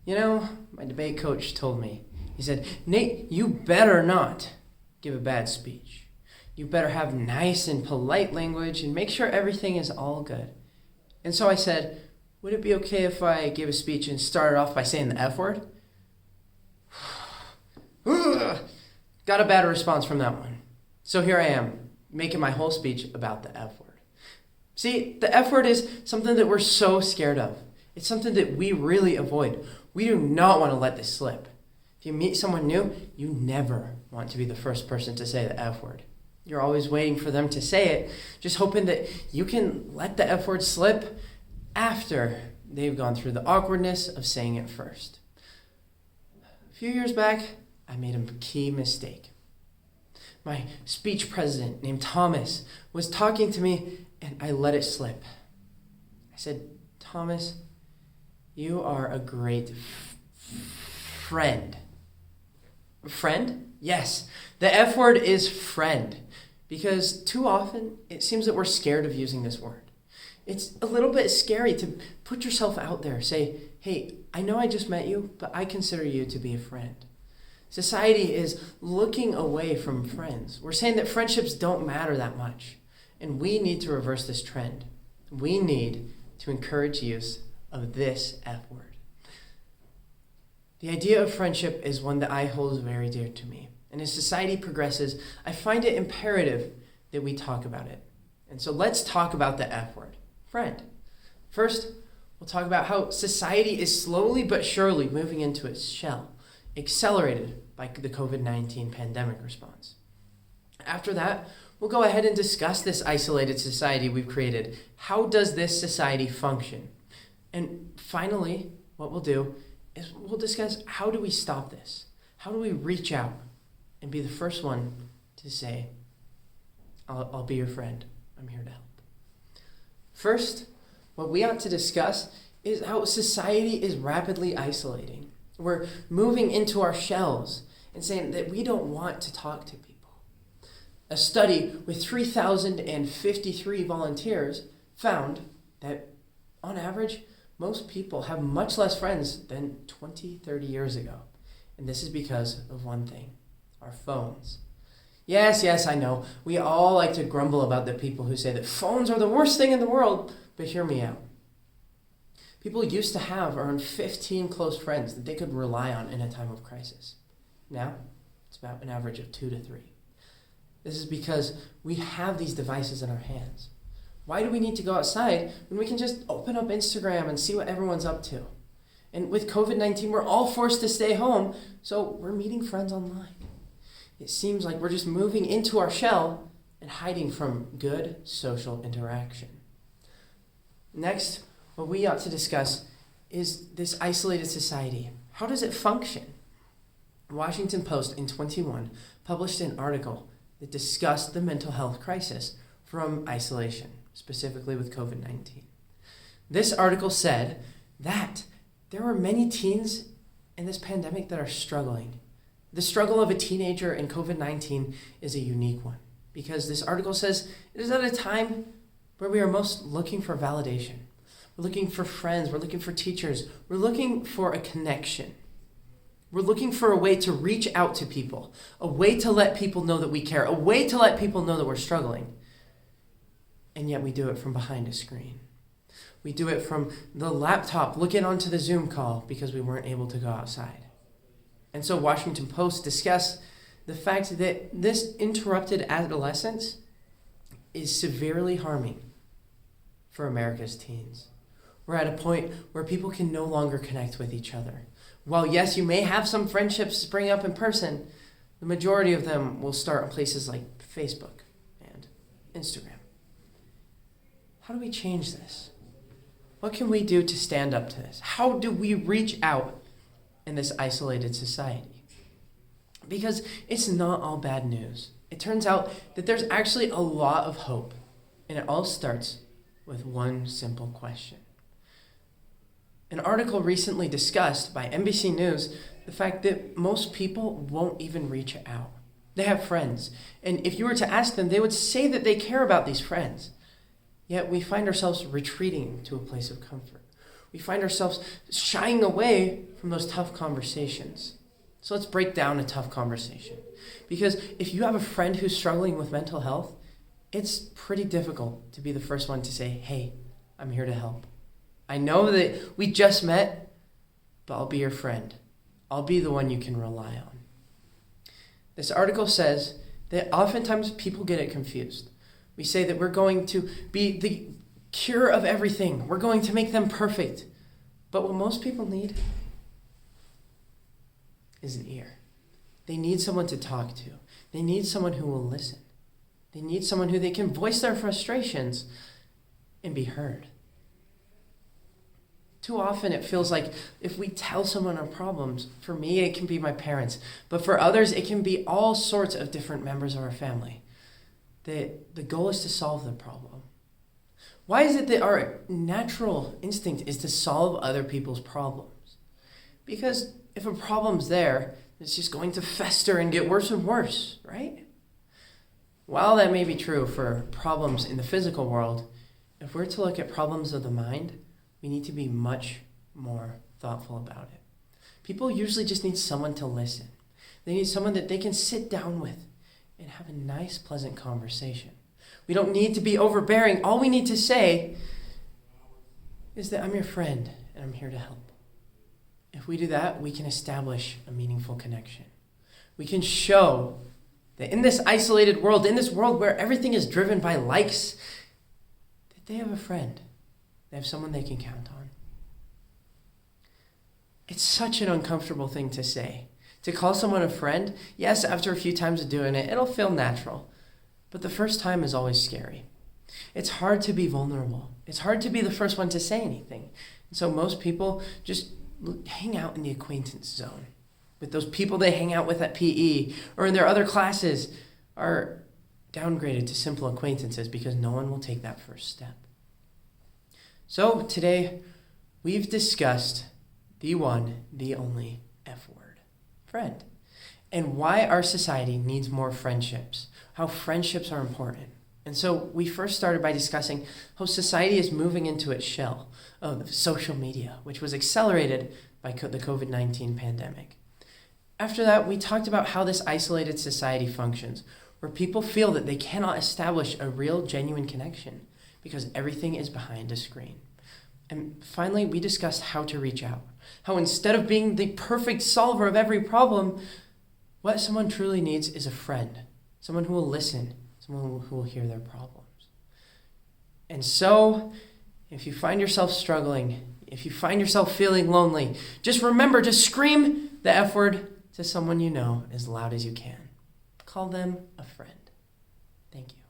My debate coach told me, he said, Nate, you better not give a bad speech. You better have nice and polite language and make sure everything is all good. And so I said, would it be okay if I gave a speech and started off by saying the F word? Got a bad response from that one. So here I am, making my whole speech about the F word. See, the F word is something that we're so scared of. It's something that we really avoid. We do not want to let this slip. If you meet someone new, you never want to be the first person to say the F word. You're always waiting for them to say it, just hoping that you can let the F word slip after they've gone through the awkwardness of saying it first. A few years back, I made a key mistake. My speech president named Thomas was talking to me and I let it slip. I said, Thomas, you are a great friend. Friend? Yes, the F word is friend, because too often it seems that we're scared of using this word. It's a little bit scary to put yourself out there. Say, hey, I know I just met you, but I consider you to be a friend. Society is looking away from friends. We're saying that friendships don't matter that much, and we need to reverse this trend. We need to encourage use of this F word. The idea of friendship is one that I hold very dear to me. And as society progresses, I find it imperative that we talk about it. And so let's talk about the F word, friend. First, we'll talk about how society is slowly but surely moving into its shell, accelerated by the COVID-19 pandemic response. After that, we'll go ahead and discuss this isolated society we've created. How does this society function? And finally, what we'll do is we'll discuss, how do we stop this? How do we reach out and be the first one to say, I'll be your friend. I'm here to help. First, what we ought to discuss is how society is rapidly isolating. We're moving into our shells and saying that we don't want to talk to people. A study with 3,053 volunteers found that, on average, most people have much less friends than 20, 30 years ago. And this is because of one thing, our phones. Yes, I know. We all like to grumble about the people who say that phones are the worst thing in the world, but hear me out. People used to have around 15 close friends that they could rely on in a time of crisis. Now, it's about an average of 2 to 3. This is because we have these devices in our hands. Why do we need to go outside when we can just open up Instagram and see what everyone's up to? And with COVID-19, we're all forced to stay home, so we're meeting friends online. It seems like we're just moving into our shell and hiding from good social interaction. Next, what we ought to discuss is this isolated society. How does it function? Washington Post in 21 published an article that discussed the mental health crisis from isolation, specifically with COVID-19. This article said that there were many teens in this pandemic that are struggling. The struggle of a teenager in COVID-19 is a unique one, because this article says it is at a time where we are most looking for validation. We're looking for friends, we're looking for teachers, we're looking for a connection. We're looking for a way to reach out to people, a way to let people know that we care, a way to let people know that we're struggling. And yet we do it from behind a screen. We do it from the laptop looking onto the Zoom call because we weren't able to go outside. And so Washington Post discussed the fact that this interrupted adolescence is severely harming for America's teens. We're at a point where people can no longer connect with each other. While yes, you may have some friendships spring up in person, the majority of them will start on places like Facebook and Instagram. How do we change this? What can we do to stand up to this? How do we reach out in this isolated society? Because it's not all bad news. It turns out that there's actually a lot of hope, and it all starts with one simple question. An article recently discussed by NBC News the fact that most people won't even reach out. They have friends, and if you were to ask them, they would say that they care about these friends. Yet we find ourselves retreating to a place of comfort. We find ourselves shying away from those tough conversations. So let's break down a tough conversation. Because if you have a friend who's struggling with mental health, it's pretty difficult to be the first one to say, hey, I'm here to help. I know that we just met, but I'll be your friend. I'll be the one you can rely on. This article says that oftentimes people get it confused. We say that we're going to be the cure of everything. We're going to make them perfect. But what most people need is an ear. They need someone to talk to. They need someone who will listen. They need someone who they can voice their frustrations and be heard. Too often it feels like if we tell someone our problems, for me it can be my parents, but for others it can be all sorts of different members of our family. The goal is to solve the problem. Why is it that our natural instinct is to solve other people's problems? Because if a problem's there, it's just going to fester and get worse and worse, right? While that may be true for problems in the physical world, if we're to look at problems of the mind, we need to be much more thoughtful about it. People usually just need someone to listen. They need someone that they can sit down with and have a nice, pleasant conversation. We don't need to be overbearing. All we need to say is that I'm your friend and I'm here to help. If we do that, we can establish a meaningful connection. We can show that in this isolated world, in this world where everything is driven by likes, that they have a friend. They have someone they can count on. It's such an uncomfortable thing to say. To call someone a friend, yes, after a few times of doing it, it'll feel natural. But the first time is always scary. It's hard to be vulnerable. It's hard to be the first one to say anything. And so most people just hang out in the acquaintance zone with those people they hang out with at PE or in their other classes are downgraded to simple acquaintances because no one will take that first step. So today we've discussed the one, the only F word, friend, and why our society needs more friendships, how friendships are important. And so we first started by discussing how society is moving into its shell of social media, which was accelerated by the COVID-19 pandemic. After that, we talked about how this isolated society functions, where people feel that they cannot establish a real, genuine connection because everything is behind a screen. And finally, we discussed how to reach out, how instead of being the perfect solver of every problem, what someone truly needs is a friend, someone who will listen, someone who will hear their problems. And so, if you find yourself struggling, if you find yourself feeling lonely, just remember to scream the F word to someone you know as loud as you can. Call them a friend. Thank you.